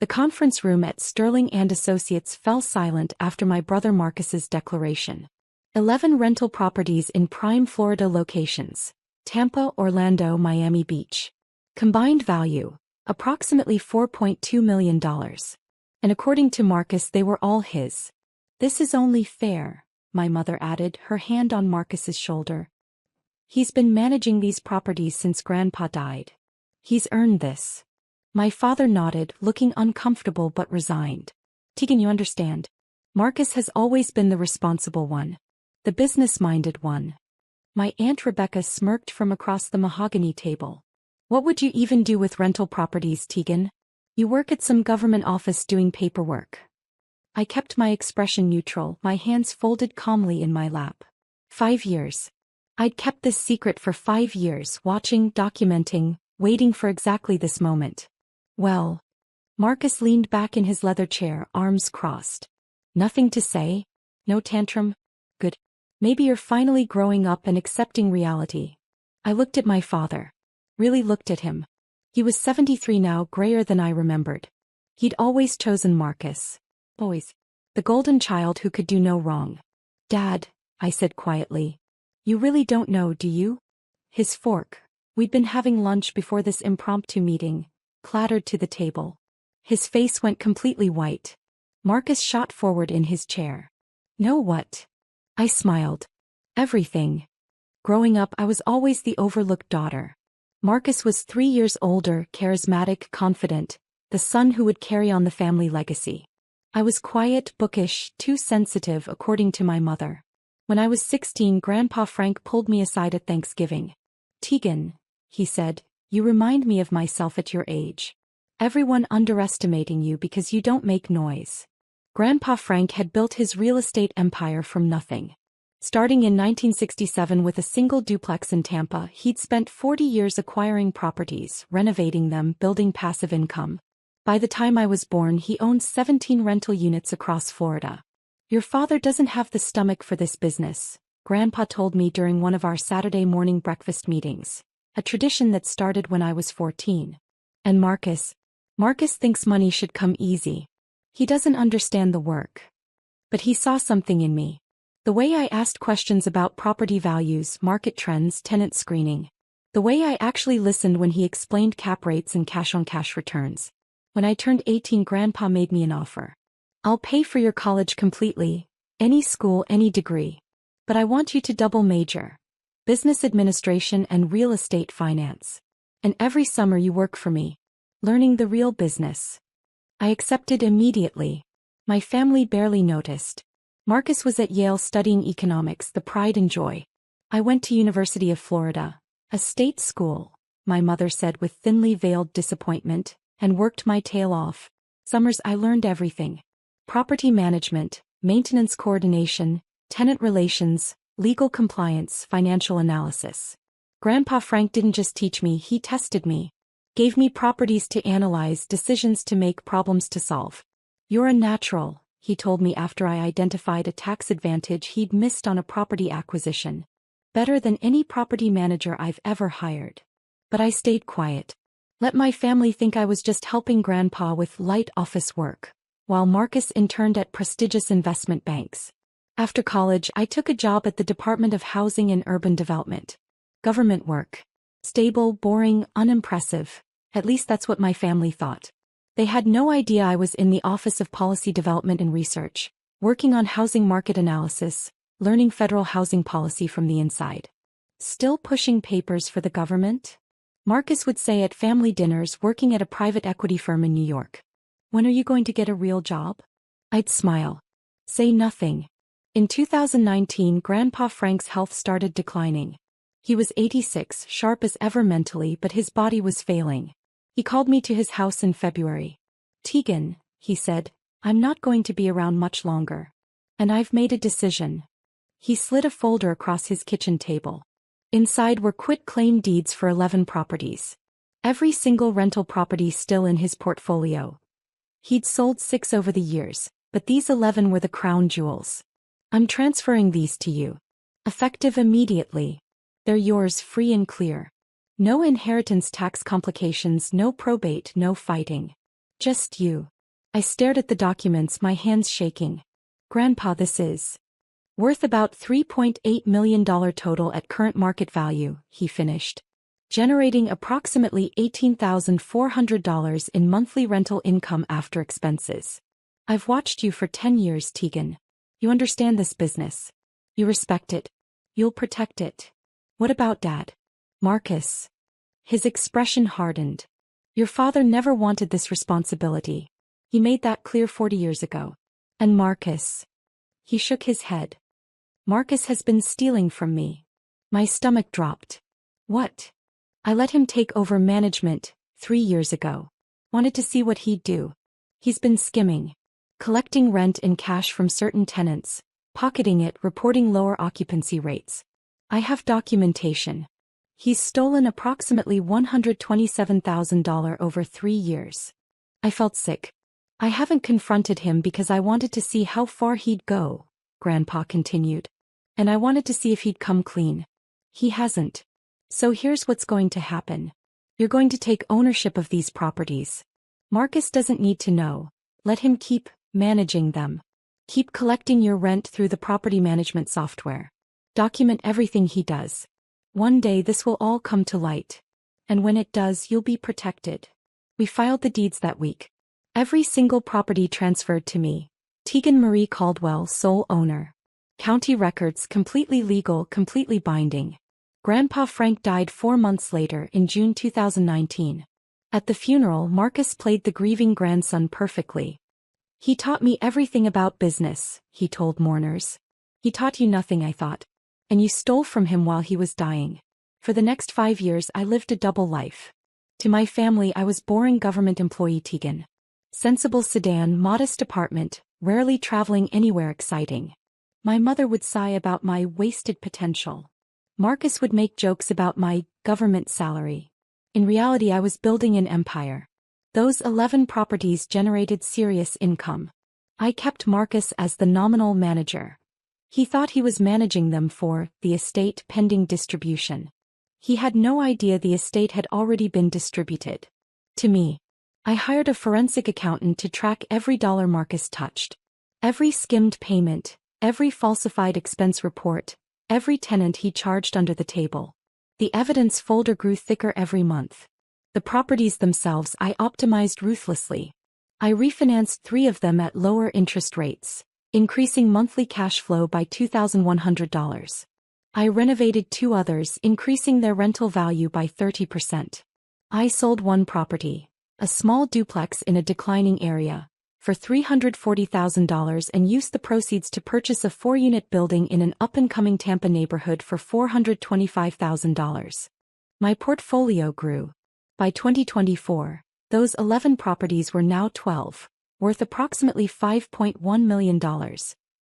The conference room at Sterling and Associates fell silent after my brother Marcus's declaration. 11 rental properties in prime Florida locations: Tampa, Orlando, Miami Beach. Combined value, approximately $4.2 million. And according to Marcus, they were all his. "This is only fair," my mother added, her hand on Marcus's shoulder. "He's been managing these properties since Grandpa died. He's earned this." My father nodded, looking uncomfortable but resigned. "Tegan, you understand. Marcus has always been the responsible one. The business-minded one." My Aunt Rebecca smirked from across the mahogany table. "What would you even do with rental properties, Tegan? You work at some government office doing paperwork." I kept my expression neutral, my hands folded calmly in my lap. 5 years. I'd kept this secret for 5 years, watching, documenting, waiting for exactly this moment. "Well." Marcus leaned back in his leather chair, arms crossed. "Nothing to say? No tantrum? Good. Maybe you're finally growing up and accepting reality." I looked at my father. Really looked at him. He was 73 now, grayer than I remembered. He'd always chosen Marcus. Always. The golden child who could do no wrong. "Dad," I said quietly. "You really don't know, do you?" His fork, we'd been having lunch before this impromptu meeting, clattered to the table. His face went completely white. Marcus shot forward in his chair. "Know what?" I smiled. "Everything. Growing up, I was always the overlooked daughter. Marcus was 3 years older, charismatic, confident, the son who would carry on the family legacy. I was quiet, bookish, too sensitive, according to my mother. When I was 16, Grandpa Frank pulled me aside at Thanksgiving. "Tegan," he said, "you remind me of myself at your age. Everyone underestimating you because you don't make noise." Grandpa Frank had built his real estate empire from nothing. Starting in 1967 with a single duplex in Tampa, he'd spent 40 years acquiring properties, renovating them, building passive income. By the time I was born, he owned 17 rental units across Florida. "Your father doesn't have the stomach for this business," Grandpa told me during one of our Saturday morning breakfast meetings, a tradition that started when I was 14. "And Marcus thinks money should come easy. He doesn't understand the work." But he saw something in me. The way I asked questions about property values, market trends, tenant screening. The way I actually listened when he explained cap rates and cash-on-cash returns. When I turned 18, Grandpa made me an offer. "I'll pay for your college completely, any school, any degree. But I want you to double major. Business administration and real estate finance. And every summer you work for me. Learning the real business." I accepted immediately. My family barely noticed. Marcus was at Yale studying economics, the pride and joy. I went to University of Florida, a state school, my mother said with thinly veiled disappointment, and worked my tail off. Summers I learned everything. Property management, maintenance coordination, tenant relations, legal compliance, financial analysis. Grandpa Frank didn't just teach me, he tested me. Gave me properties to analyze, decisions to make, problems to solve. "You're a natural," he told me after I identified a tax advantage he'd missed on a property acquisition. "Better than any property manager I've ever hired." But I stayed quiet. Let my family think I was just helping Grandpa with light office work, while Marcus interned at prestigious investment banks. After college, I took a job at the Department of Housing and Urban Development. Government work. Stable, boring, unimpressive. At least that's what my family thought. They had no idea I was in the Office of Policy Development and Research, working on housing market analysis, learning federal housing policy from the inside. Still pushing papers for the government? Marcus would say at family dinners, working at a private equity firm in New York. "When are you going to get a real job?" I'd smile. Say nothing. In 2019, Grandpa Frank's health started declining. He was 86, sharp as ever mentally, but his body was failing. He called me to his house in February. "Tegan," he said, "I'm not going to be around much longer. And I've made a decision." He slid a folder across his kitchen table. Inside were quit-claim deeds for 11 properties. Every single rental property still in his portfolio. He'd sold 6 over the years, but these 11 were the crown jewels. "I'm transferring these to you. Effective immediately. They're yours free and clear. No inheritance tax complications, no probate, no fighting. Just you." I stared at the documents, my hands shaking. Grandpa, this is worth about $3.8 million total at current market value, he finished. Generating approximately $18,400 in monthly rental income after expenses. I've watched you for 10 years, Tegan. You understand this business. You respect it. You'll protect it. What about Dad? Marcus. His expression hardened. Your father never wanted this responsibility. He made that clear 40 years ago. And Marcus. He shook his head. Marcus has been stealing from me. My stomach dropped. What? I let him take over management 3 years ago. Wanted to see what he'd do. He's been skimming. Collecting rent in cash from certain tenants, pocketing it, reporting lower occupancy rates. I have documentation. He's stolen approximately $127,000 over 3 years. I felt sick. I haven't confronted him because I wanted to see how far he'd go, Grandpa continued. And I wanted to see if he'd come clean. He hasn't. So here's what's going to happen. You're going to take ownership of these properties. Marcus doesn't need to know. Let him keep managing them. Keep collecting your rent through the property management software. Document everything he does. One day this will all come to light. And when it does, you'll be protected. We filed the deeds that week. Every single property transferred to me. Tegan Marie Caldwell, sole owner. County records, completely legal, completely binding. Grandpa Frank died 4 months later in June 2019. At the funeral, Marcus played the grieving grandson perfectly. He taught me everything about business, he told mourners. He taught you nothing, I thought. And you stole from him while he was dying. For the next 5 years I lived a double life. To my family I was boring government employee Tegan. Sensible sedan, modest apartment, rarely traveling anywhere exciting. My mother would sigh about my wasted potential. Marcus would make jokes about my government salary. In reality I was building an empire. Those 11 properties generated serious income. I kept Marcus as the nominal manager. He thought he was managing them for the estate pending distribution. He had no idea the estate had already been distributed. To me. I hired a forensic accountant to track every dollar Marcus touched. Every skimmed payment, every falsified expense report, every tenant he charged under the table. The evidence folder grew thicker every month. The properties themselves I optimized ruthlessly. I refinanced 3 of them at lower interest rates, increasing monthly cash flow by $2,100. I renovated 2 others, increasing their rental value by 30%. I sold 1 property, a small duplex in a declining area, for $340,000 and used the proceeds to purchase a 4-unit building in an up-and-coming Tampa neighborhood for $425,000. My portfolio grew. By 2024, those 11 properties were now 12, worth approximately $5.1 million,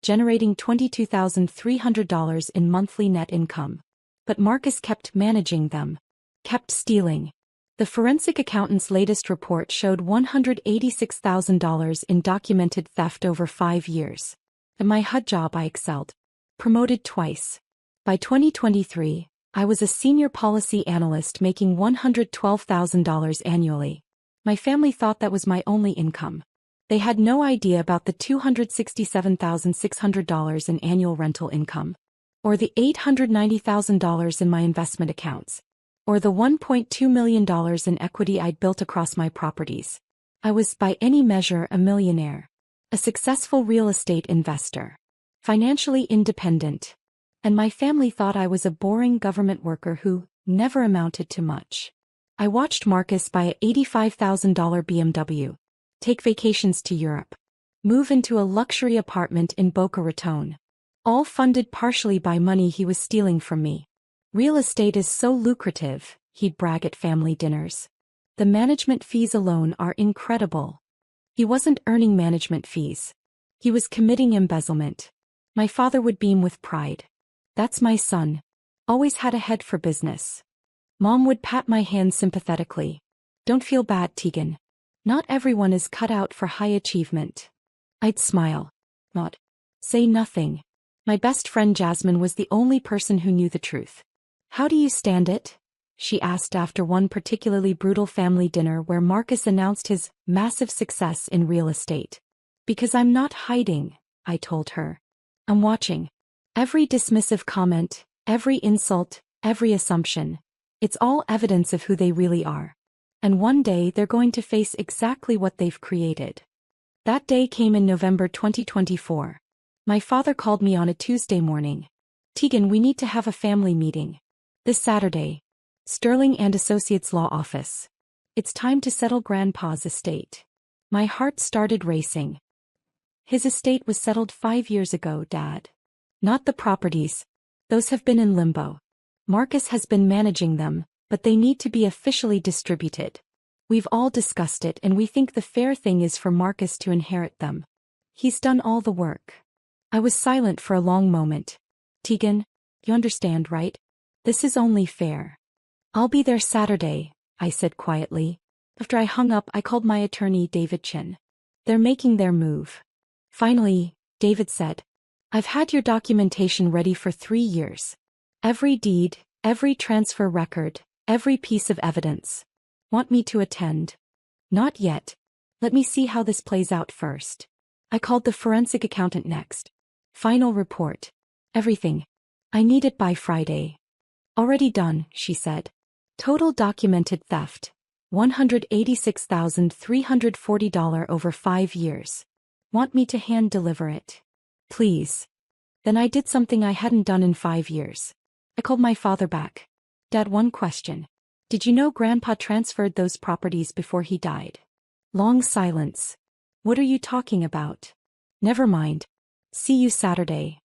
generating $22,300 in monthly net income. But Marcus kept managing them. Kept stealing. The forensic accountant's latest report showed $186,000 in documented theft over 5 years. At my HUD job I excelled. Promoted twice. By 2023, I was a senior policy analyst making $112,000 annually. My family thought that was my only income. They had no idea about the $267,600 in annual rental income. Or the $890,000 in my investment accounts. Or the $1.2 million in equity I'd built across my properties. I was by any measure a millionaire. A successful real estate investor. Financially independent. And my family thought I was a boring government worker who never amounted to much. I watched Marcus buy a $85,000 BMW. Take vacations to Europe. Move into a luxury apartment in Boca Raton. All funded partially by money he was stealing from me. Real estate is so lucrative, he'd brag at family dinners. The management fees alone are incredible. He wasn't earning management fees. He was committing embezzlement. My father would beam with pride. That's my son. Always had a head for business. Mom would pat my hand sympathetically. Don't feel bad, Tegan. Not everyone is cut out for high achievement. I'd smile. Not. Say nothing. My best friend Jasmine was the only person who knew the truth. How do you stand it? she asked after one particularly brutal family dinner where Marcus announced his massive success in real estate. Because I'm not hiding, I told her. I'm watching. Every dismissive comment, every insult, every assumption. It's all evidence of who they really are. And one day they're going to face exactly what they've created. That day came in November 2024. My father called me on a Tuesday morning. Tegan, we need to have a family meeting. This Saturday. Sterling and Associates Law Office. It's time to settle Grandpa's estate. My heart started racing. His estate was settled 5 years ago, Dad. Not the properties. Those have been in limbo. Marcus has been managing them, but they need to be officially distributed. We've all discussed it and we think the fair thing is for Marcus to inherit them. He's done all the work. I was silent for a long moment. Tegan, you understand, right? This is only fair. I'll be there Saturday, I said quietly. After I hung up, I called my attorney, David Chin. They're making their move. Finally, David said, I've had your documentation ready for 3 years. Every deed, every transfer record, every piece of evidence. Want me to attend? Not yet. Let me see how this plays out first. I called the forensic accountant next. Final report. Everything. I need it by Friday. Already done, she said. Total documented theft. $186,340 over 5 years. Want me to hand deliver it? Please. Then I did something I hadn't done in 5 years. I called my father back. Dad, one question. Did you know Grandpa transferred those properties before he died? Long silence. What are you talking about? Never mind. See you Saturday.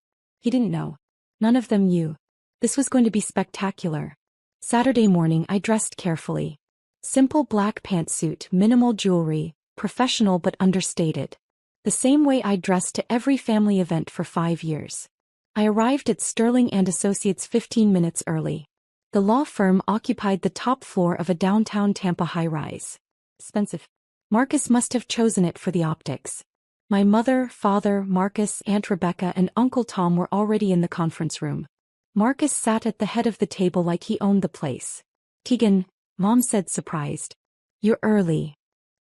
He didn't know. None of them knew. This was going to be spectacular. Saturday morning I dressed carefully. Simple black pantsuit, minimal jewelry, professional but understated. The same way I dressed to every family event for 5 years. I arrived at Sterling and Associates 15 minutes early. The law firm occupied the top floor of a downtown Tampa high-rise. Expensive. Marcus must have chosen it for the optics. My mother, father, Marcus, Aunt Rebecca and Uncle Tom were already in the conference room. Marcus sat at the head of the table like he owned the place. Tegan, Mom said surprised. You're early.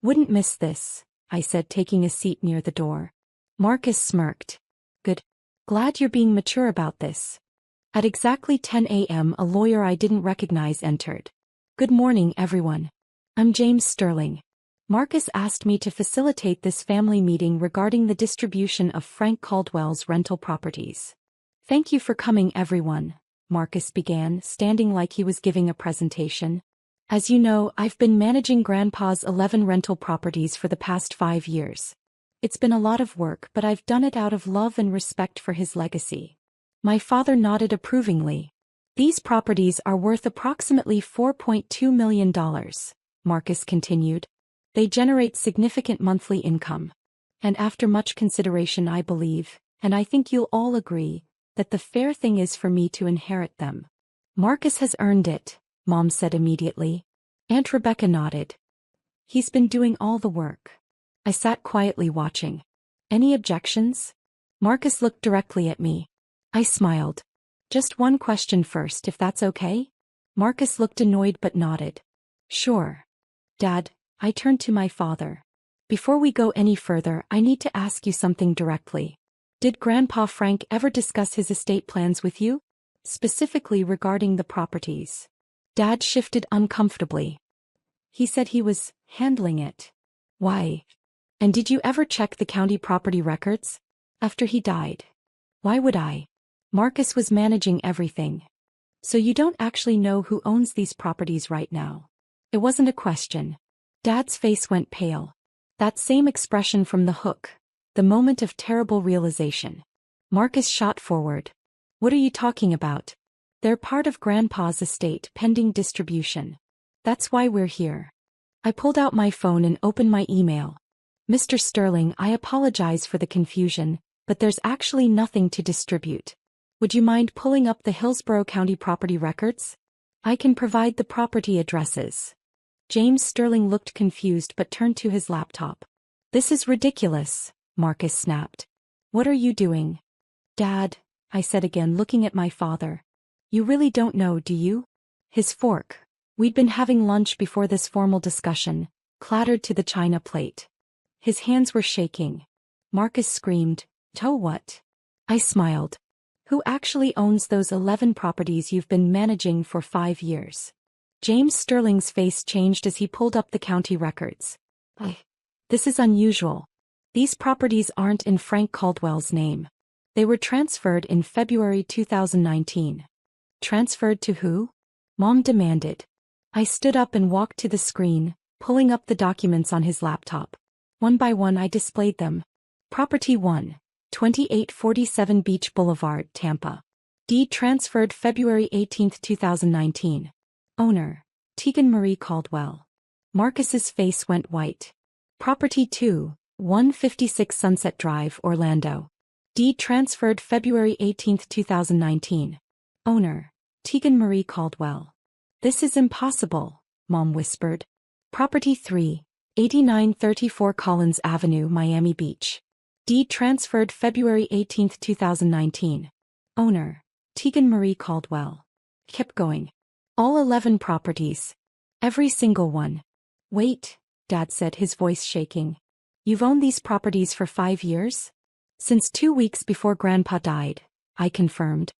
Wouldn't miss this, I said taking a seat near the door. Marcus smirked. Good. Glad you're being mature about this. At exactly 10 a.m. a lawyer I didn't recognize entered. Good morning, everyone. I'm James Sterling. Marcus asked me to facilitate this family meeting regarding the distribution of Frank Caldwell's rental properties. Thank you for coming, everyone, Marcus began, standing like he was giving a presentation. As you know, I've been managing Grandpa's 11 rental properties for the past 5 years. It's been a lot of work, but I've done it out of love and respect for his legacy. My father nodded approvingly. These properties are worth approximately $4.2 million, Marcus continued. They generate significant monthly income. And after much consideration, I believe, and I think you'll all agree, that the fair thing is for me to inherit them. Marcus has earned it, Mom said immediately. Aunt Rebecca nodded. He's been doing all the work. I sat quietly watching. Any objections? Marcus looked directly at me. I smiled. Just one question first, if that's okay? Marcus looked annoyed but nodded. Sure. Dad, I turned to my father. Before we go any further, I need to ask you something directly. Did Grandpa Frank ever discuss his estate plans with you? Specifically regarding the properties. Dad shifted uncomfortably. He said he was handling it. Why? And did you ever check the county property records? After he died. Why would I? Marcus was managing everything. So you don't actually know who owns these properties right now? It wasn't a question. Dad's face went pale. That same expression from the hook. The moment of terrible realization. Marcus shot forward. What are you talking about? They're part of Grandpa's estate pending distribution. That's why we're here. I pulled out my phone and opened my email. Mr. Sterling, I apologize for the confusion, but there's actually nothing to distribute. Would you mind pulling up the Hillsborough County property records? I can provide the property addresses. James Sterling looked confused but turned to his laptop. This is ridiculous, Marcus snapped. What are you doing? Dad, I said again looking at my father. You really don't know, do you? His fork, We'd been having lunch before this formal discussion, clattered to the china plate. His hands were shaking. Marcus screamed, "To what?" I smiled. "Who actually owns those 11 properties you've been managing for 5 years?" James Sterling's face changed as he pulled up the county records. This is unusual. These properties aren't in Frank Caldwell's name. They were transferred in February 2019. Transferred to who? Mom demanded. I stood up and walked to the screen, pulling up the documents on his laptop. One by one I displayed them. Property 1, 2847 Beach Boulevard, Tampa. Deed transferred February 18, 2019. Owner, Tegan Marie Caldwell. Marcus's face went white. Property 2, 156 Sunset Drive, Orlando. Deed transferred February 18, 2019. Owner, Tegan Marie Caldwell. This is impossible, Mom whispered. Property 3, 8934 Collins Avenue, Miami Beach. Deed transferred February 18, 2019. Owner, Tegan Marie Caldwell. Kept going. All 11 properties. Every single one. Wait, Dad said, his voice shaking. You've owned these properties for 5 years? Since 2 weeks before Grandpa died, I confirmed.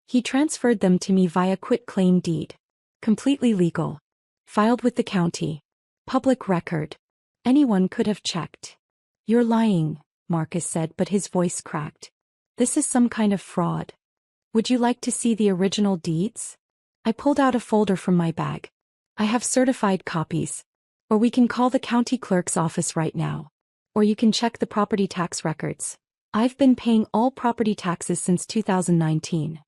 He transferred them to me via quitclaim deed. Completely legal. Filed with the county. Public record. Anyone could have checked. You're lying, Marcus said, but his voice cracked. This is some kind of fraud. Would you like to see the original deeds? I pulled out a folder from my bag. I have certified copies. Or we can call the county clerk's office right now. Or you can check the property tax records. I've been paying all property taxes since 2019.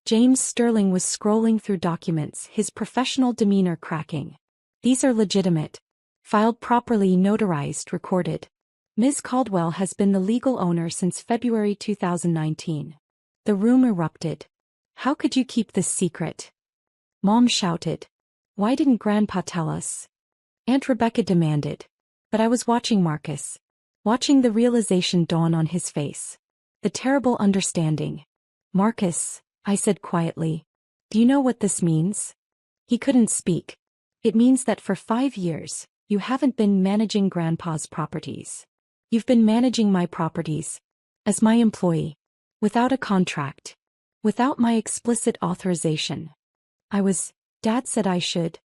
James Sterling was scrolling through documents, his professional demeanor cracking. These are legitimate. Filed properly, notarized, recorded. Ms. Caldwell has been the legal owner since February 2019. The room erupted. How could you keep this secret? Mom shouted. Why didn't Grandpa tell us? Aunt Rebecca demanded. But I was watching Marcus. Watching the realization dawn on his face. The terrible understanding. Marcus, I said quietly. Do you know what this means? He couldn't speak. It means that for 5 years, you haven't been managing Grandpa's properties. You've been managing my properties. As my employee. Without a contract. Without my explicit authorization. Dad said I should.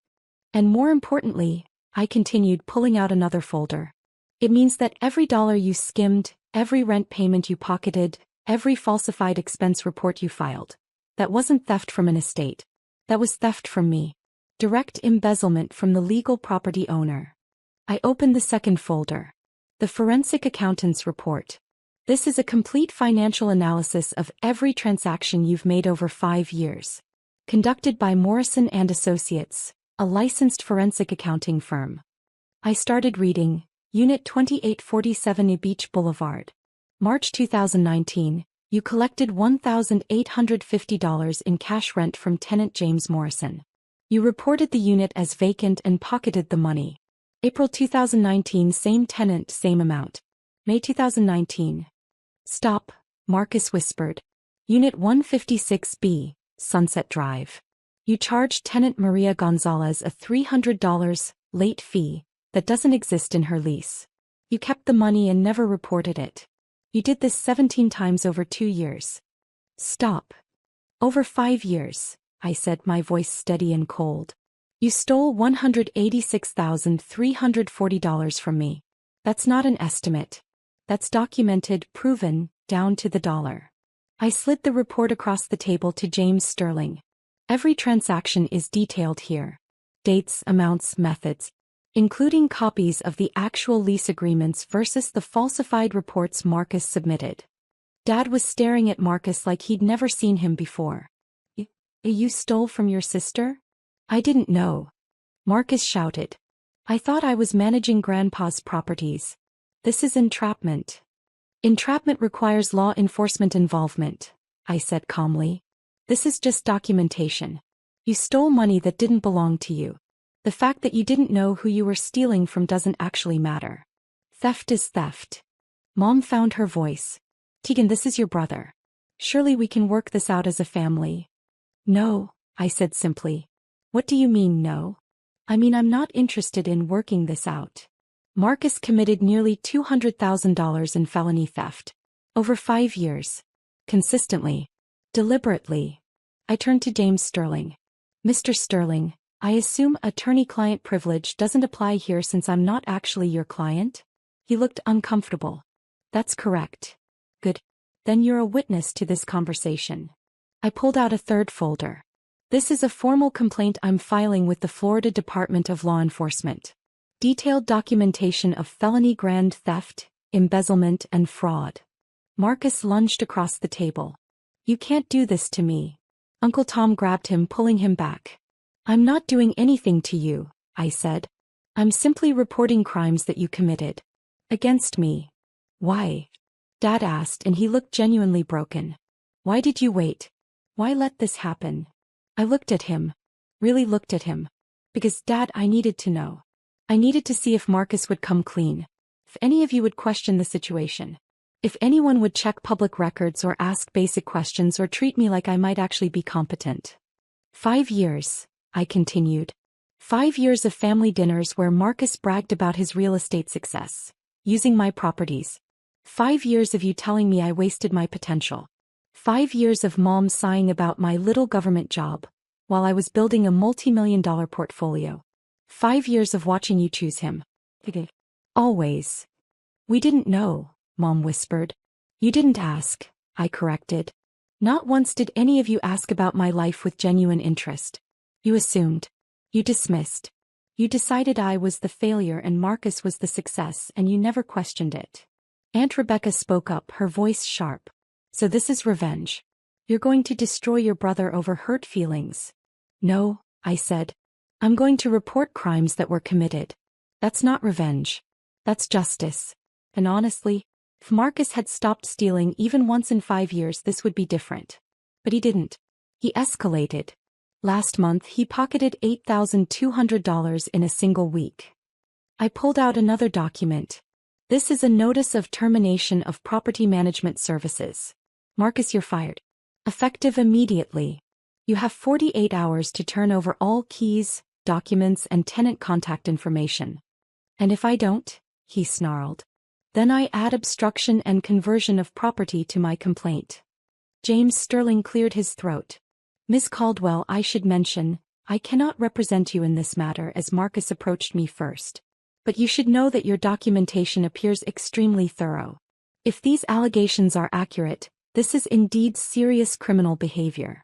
And more importantly, I continued, pulling out another folder. It means that every dollar you skimmed, every rent payment you pocketed, every falsified expense report you filed. That wasn't theft from an estate. That was theft from me. Direct embezzlement from the legal property owner. I opened the second folder. The forensic accountant's report. This is a complete financial analysis of every transaction you've made over 5 years. Conducted by Morrison & Associates, a licensed forensic accounting firm. I started reading. Unit 2847 Beach Boulevard. March 2019, you collected $1,850 in cash rent from tenant James Morrison. You reported the unit as vacant and pocketed the money. April 2019, same tenant, same amount. May 2019. Stop, Marcus whispered. Unit 156B, Sunset Drive. You charged tenant Maria Gonzalez a $300 late fee that doesn't exist in her lease. You kept the money and never reported it. You did this 17 times over 2 years. Stop. Over 5 years, I said, my voice steady and cold. You stole $186,340 from me. That's not an estimate. That's documented, proven, down to the dollar. I slid the report across the table to James Sterling. Every transaction is detailed here. Dates, amounts, methods. Including copies of the actual lease agreements versus the falsified reports Marcus submitted. Dad was staring at Marcus like he'd never seen him before. You stole from your sister? I didn't know. Marcus shouted. I thought I was managing Grandpa's properties. This is entrapment. Entrapment requires law enforcement involvement, I said calmly. This is just documentation. You stole money that didn't belong to you. The fact that you didn't know who you were stealing from doesn't actually matter. Theft is theft. Mom found her voice. Tegan, this is your brother. Surely we can work this out as a family. No, I said simply. What do you mean no? I mean I'm not interested in working this out. Marcus committed nearly $200,000 in felony theft. Over 5 years. Consistently. Deliberately. I turned to James Sterling. Mr. Sterling, I assume attorney-client privilege doesn't apply here since I'm not actually your client? He looked uncomfortable. That's correct. Good. Then you're a witness to this conversation. I pulled out a third folder. This is a formal complaint I'm filing with the Florida Department of Law Enforcement. Detailed documentation of felony grand theft, embezzlement, and fraud. Marcus lunged across the table. You can't do this to me. Uncle Tom grabbed him, pulling him back. I'm not doing anything to you, I said. I'm simply reporting crimes that you committed. Against me. Why? Dad asked, and he looked genuinely broken. Why did you wait? Why let this happen? I looked at him. Really looked at him. Because, Dad, I needed to know. I needed to see if Marcus would come clean. If any of you would question the situation. If anyone would check public records or ask basic questions or treat me like I might actually be competent. 5 years, I continued. 5 years of family dinners where Marcus bragged about his real estate success. Using my properties. 5 years of you telling me I wasted my potential. 5 years of Mom sighing about my little government job, while I was building a multi-million-dollar portfolio. 5 years of watching you choose him. Always. We didn't know, Mom whispered. You didn't ask, I corrected. Not once did any of you ask about my life with genuine interest. You assumed. You dismissed. You decided I was the failure and Marcus was the success, and you never questioned it. Aunt Rebecca spoke up, her voice sharp. So this is revenge. You're going to destroy your brother over hurt feelings. No, I said. I'm going to report crimes that were committed. That's not revenge. That's justice. And honestly, if Marcus had stopped stealing even once in 5 years, this would be different. But he didn't. He escalated. Last month, he pocketed $8,200 in a single week. I pulled out another document. This is a notice of termination of property management services. Marcus, you're fired. Effective immediately. You have 48 hours to turn over all keys, documents, and tenant contact information. And if I don't, he snarled. Then I add obstruction and conversion of property to my complaint. James Sterling cleared his throat. Ms. Caldwell, I should mention, I cannot represent you in this matter as Marcus approached me first. But you should know that your documentation appears extremely thorough. If these allegations are accurate, this is indeed serious criminal behavior.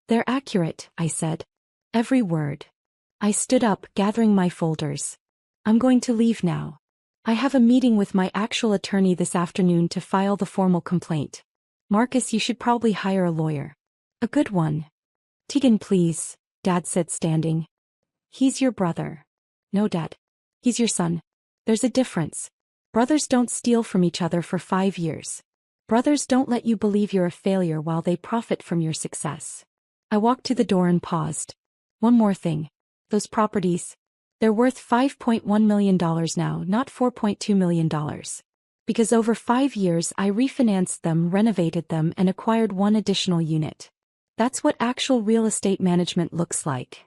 They're accurate, I said. Every word. I stood up, gathering my folders. I'm going to leave now. I have a meeting with my actual attorney this afternoon to file the formal complaint. Marcus, you should probably hire a lawyer. A good one. Tegan, please, Dad said, standing. He's your brother. No, Dad. He's your son. There's a difference. Brothers don't steal from each other for 5 years. Brothers don't let you believe you're a failure while they profit from your success. I walked to the door and paused. One more thing. Those properties. They're worth $5.1 million now, not $4.2 million. Because over 5 years I refinanced them, renovated them, and acquired one additional unit. That's what actual real estate management looks like.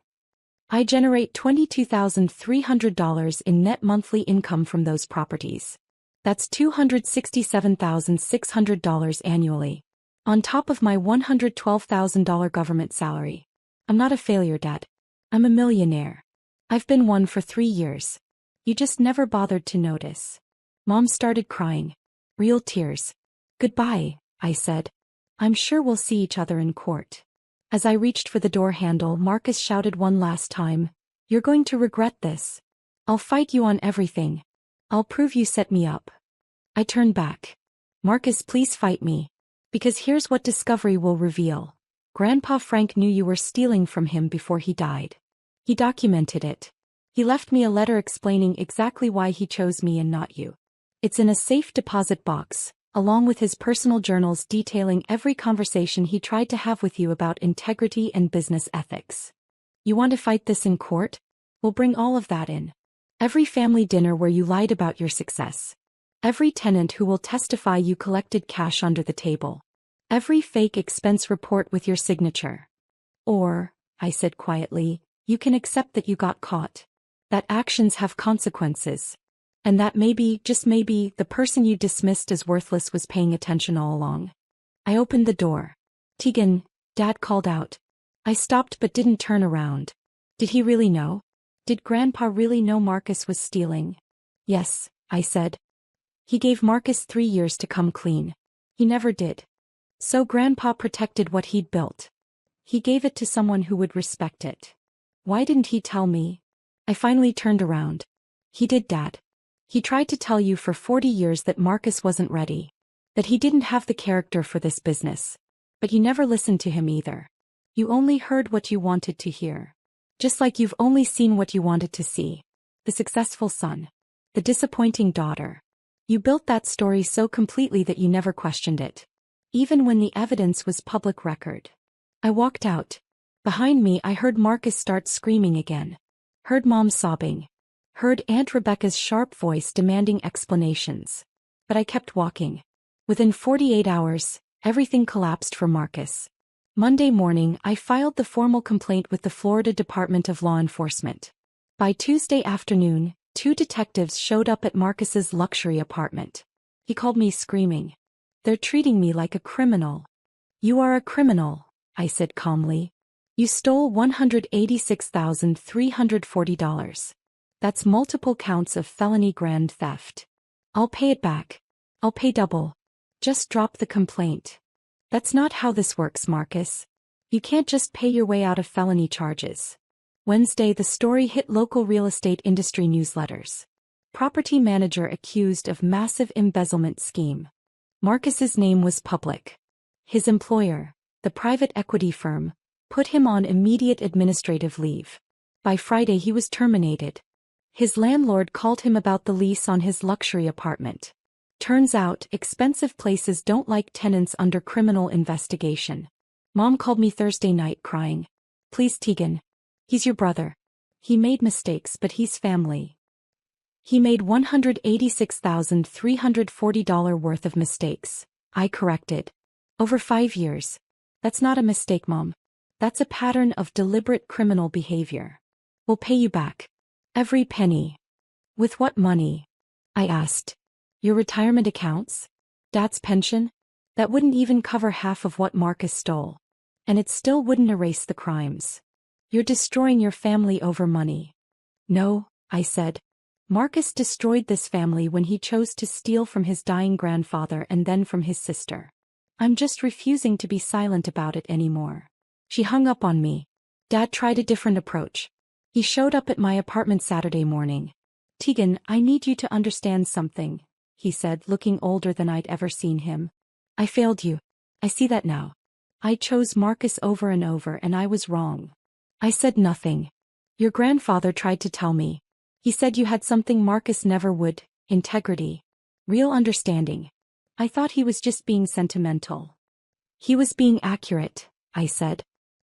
I generate $22,300 in net monthly income from those properties. That's $267,600 annually. On top of my $112,000 government salary. I'm not a failure, Dad. I'm a millionaire. I've been one for 3 years. You just never bothered to notice. Mom started crying. Real tears. Goodbye, I said. I'm sure we'll see each other in court. As I reached for the door handle, Marcus shouted one last time. You're going to regret this. I'll fight you on everything. I'll prove you set me up. I turned back. Marcus, please fight me. Because here's what discovery will reveal. Grandpa Frank knew you were stealing from him before he died. He documented it. He left me a letter explaining exactly why he chose me and not you. It's in a safe deposit box, along with his personal journals detailing every conversation he tried to have with you about integrity and business ethics. You want to fight this in court? We'll bring all of that in. Every family dinner where you lied about your success. Every tenant who will testify you collected cash under the table. Every fake expense report with your signature. Or, I said quietly, You can accept that you got caught. That actions have consequences. And that maybe, just maybe, the person you dismissed as worthless was paying attention all along. I opened the door. Tegan, Dad called out. I stopped but didn't turn around. Did he really know? Did Grandpa really know Marcus was stealing? Yes, I said. He gave Marcus 3 years to come clean. He never did. So Grandpa protected what he'd built. He gave it to someone who would respect it. Why didn't he tell me? I finally turned around. He did, Dad. He tried to tell you for 40 years that Marcus wasn't ready. That he didn't have the character for this business. But you never listened to him either. You only heard what you wanted to hear. Just like you've only seen what you wanted to see. The successful son. The disappointing daughter. You built that story so completely that you never questioned it. Even when the evidence was public record. I walked out. Behind me I heard Marcus start screaming again. Heard Mom sobbing. Heard Aunt Rebecca's sharp voice demanding explanations. But I kept walking. Within 48 hours, everything collapsed for Marcus. Monday morning I filed the formal complaint with the Florida Department of Law Enforcement. By Tuesday afternoon, 2 detectives showed up at Marcus's luxury apartment. He called me screaming. They're treating me like a criminal. You are a criminal, I said calmly. You stole $186,340. That's multiple counts of felony grand theft. I'll pay it back. I'll pay double. Just drop the complaint. That's not how this works, Marcus. You can't just pay your way out of felony charges. Wednesday the story hit local real estate industry newsletters. Property manager accused of massive embezzlement scheme. Marcus's name was public. His employer, the private equity firm, put him on immediate administrative leave. By Friday he was terminated. His landlord called him about the lease on his luxury apartment. Turns out, expensive places don't like tenants under criminal investigation. Mom called me Thursday night crying. Please, Tegan. He's your brother. He made mistakes, but he's family. He made $186,340 worth of mistakes. I corrected. Over 5 years. That's not a mistake, Mom. That's a pattern of deliberate criminal behavior. We'll pay you back. Every penny. With what money? I asked. Your retirement accounts? Dad's pension? That wouldn't even cover half of what Marcus stole. And it still wouldn't erase the crimes. You're destroying your family over money. No, I said. Marcus destroyed this family when he chose to steal from his dying grandfather and then from his sister. I'm just refusing to be silent about it anymore. She hung up on me. Dad tried a different approach. He showed up at my apartment Saturday morning. Tegan, I need you to understand something, he said, looking older than I'd ever seen him. I failed you. I see that now. I chose Marcus over and over and I was wrong. I said nothing. Your grandfather tried to tell me. He said you had something Marcus never would, integrity. Real understanding. I thought he was just being sentimental. He was being accurate, I said.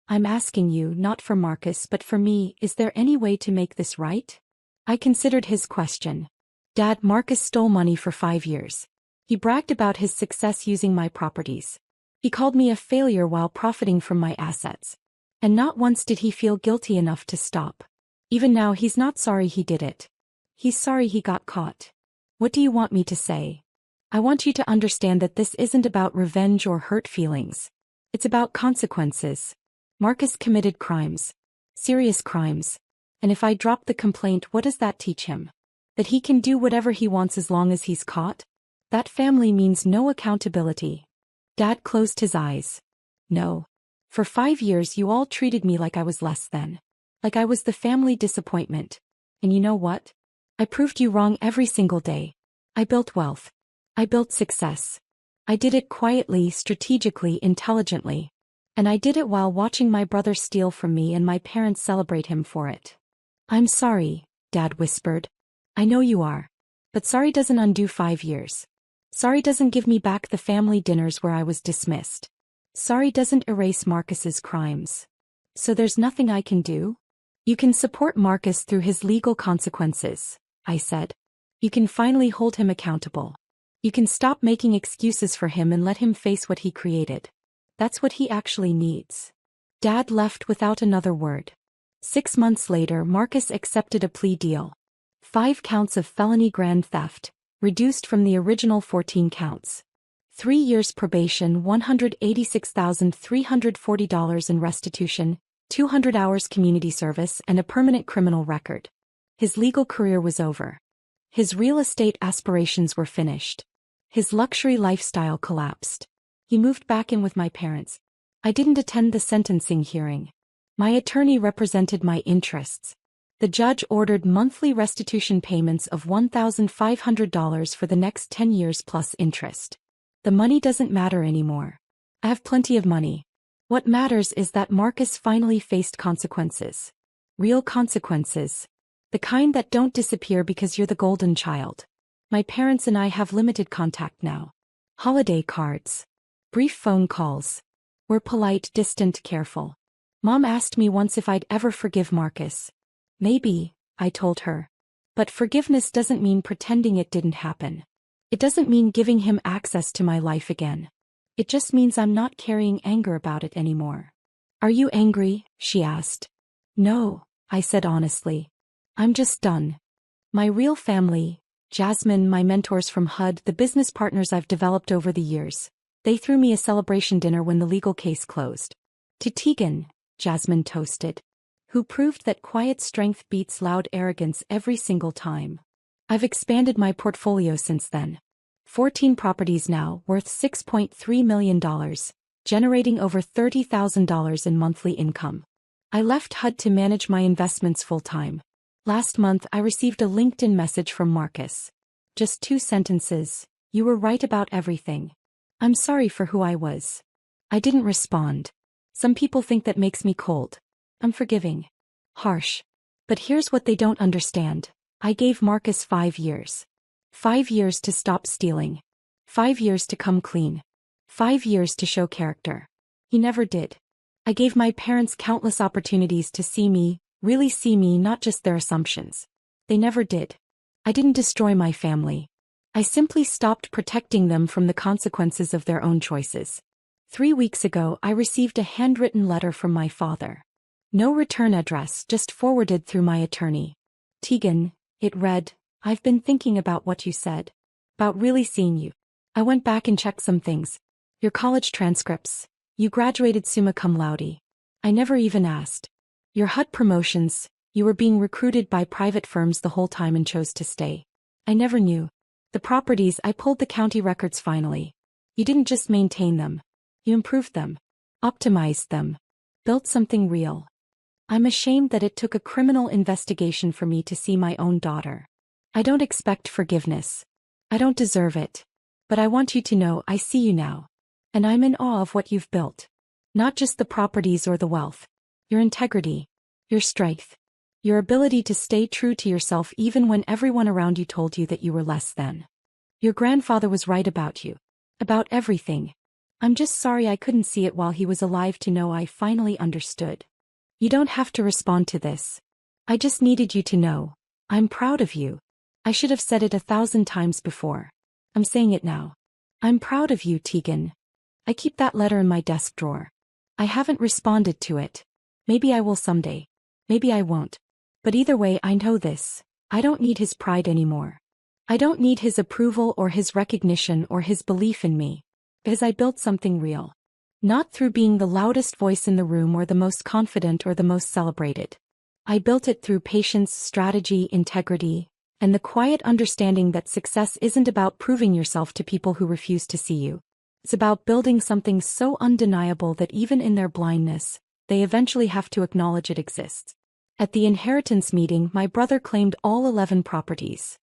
I'm asking you not for Marcus but for me, is there any way to make this right? I considered his question. Dad, Marcus stole money for 5 years. He bragged about his success using my properties. He called me a failure while profiting from my assets. And not once did he feel guilty enough to stop. Even now he's not sorry he did it. He's sorry he got caught. What do you want me to say? I want you to understand that this isn't about revenge or hurt feelings. It's about consequences. Marcus committed crimes. Serious crimes. And if I drop the complaint, what does that teach him? That he can do whatever he wants as long as he's caught? That family means no accountability. Dad closed his eyes. No. For 5 years you all treated me like I was less than. Like I was the family disappointment. And you know what? I proved you wrong every single day. I built wealth. I built success. I did it quietly, strategically, intelligently. And I did it while watching my brother steal from me and my parents celebrate him for it. I'm sorry, Dad whispered. I know you are. But sorry doesn't undo 5 years. Sorry doesn't give me back the family dinners where I was dismissed. Sorry doesn't erase Marcus's crimes. So there's nothing I can do? You can support Marcus through his legal consequences, I said. You can finally hold him accountable. You can stop making excuses for him and let him face what he created. That's what he actually needs. Dad left without another word. 6 months later, Marcus accepted a plea deal. 5 counts of felony grand theft, reduced from the original 14 counts. 3 years probation, $186,340 in restitution, 200 hours community service, and a permanent criminal record. His legal career was over. His real estate aspirations were finished. His luxury lifestyle collapsed. He moved back in with my parents. I didn't attend the sentencing hearing. My attorney represented my interests. The judge ordered monthly restitution payments of $1,500 for the next 10 years plus interest. The money doesn't matter anymore. I have plenty of money. What matters is that Marcus finally faced consequences. Real consequences. The kind that don't disappear because you're the golden child. My parents and I have limited contact now. Holiday cards. Brief phone calls. We're polite, distant, careful. Mom asked me once if I'd ever forgive Marcus. Maybe, I told her. But forgiveness doesn't mean pretending it didn't happen. It doesn't mean giving him access to my life again. It just means I'm not carrying anger about it anymore. Are you angry? She asked. No, I said honestly. I'm just done. My real family, Jasmine, my mentors from HUD, the business partners I've developed over the years, they threw me a celebration dinner when the legal case closed. To Tegan, Jasmine toasted, who proved that quiet strength beats loud arrogance every single time. I've expanded my portfolio since then. 14 properties now, worth $6.3 million, generating over $30,000 in monthly income. I left HUD to manage my investments full-time. Last month I received a LinkedIn message from Marcus. Just 2 sentences. You were right about everything. I'm sorry for who I was. I didn't respond. Some people think that makes me cold. I'm forgiving. Harsh. But here's what they don't understand. I gave Marcus 5 years. 5 years to stop stealing. 5 years to come clean. 5 years to show character. He never did. I gave my parents countless opportunities to see me, really see me, not just their assumptions. They never did. I didn't destroy my family. I simply stopped protecting them from the consequences of their own choices. 3 weeks ago I received a handwritten letter from my father. No return address, just forwarded through my attorney. Tegan, it read, I've been thinking about what you said. About really seeing you. I went back and checked some things. Your college transcripts. You graduated summa cum laude. I never even asked. Your HUD promotions. You were being recruited by private firms the whole time and chose to stay. I never knew. The properties, I pulled the county records finally. You didn't just maintain them. You improved them. Optimized them. Built something real. I'm ashamed that it took a criminal investigation for me to see my own daughter. I don't expect forgiveness. I don't deserve it. But I want you to know I see you now. And I'm in awe of what you've built. Not just the properties or the wealth. Your integrity. Your strength. Your ability to stay true to yourself even when everyone around you told you that you were less than. Your grandfather was right about you. About everything. I'm just sorry I couldn't see it while he was alive to know I finally understood. You don't have to respond to this. I just needed you to know. I'm proud of you. I should have said it 1,000 times before. I'm saying it now. I'm proud of you, Tegan. I keep that letter in my desk drawer. I haven't responded to it. Maybe I will someday. Maybe I won't. But either way, I know this. I don't need his pride anymore. I don't need his approval or his recognition or his belief in me. Because I built something real. Not through being the loudest voice in the room or the most confident or the most celebrated. I built it through patience, strategy, integrity, and the quiet understanding that success isn't about proving yourself to people who refuse to see you. It's about building something so undeniable that even in their blindness, they eventually have to acknowledge it exists. At the inheritance meeting, my brother claimed all 11 properties.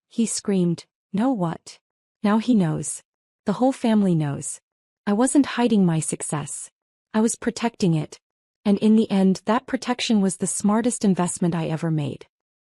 He screamed, "No what?" Now he knows. The whole family knows. I wasn't hiding my success. I was protecting it. And in the end, that protection was the smartest investment I ever made.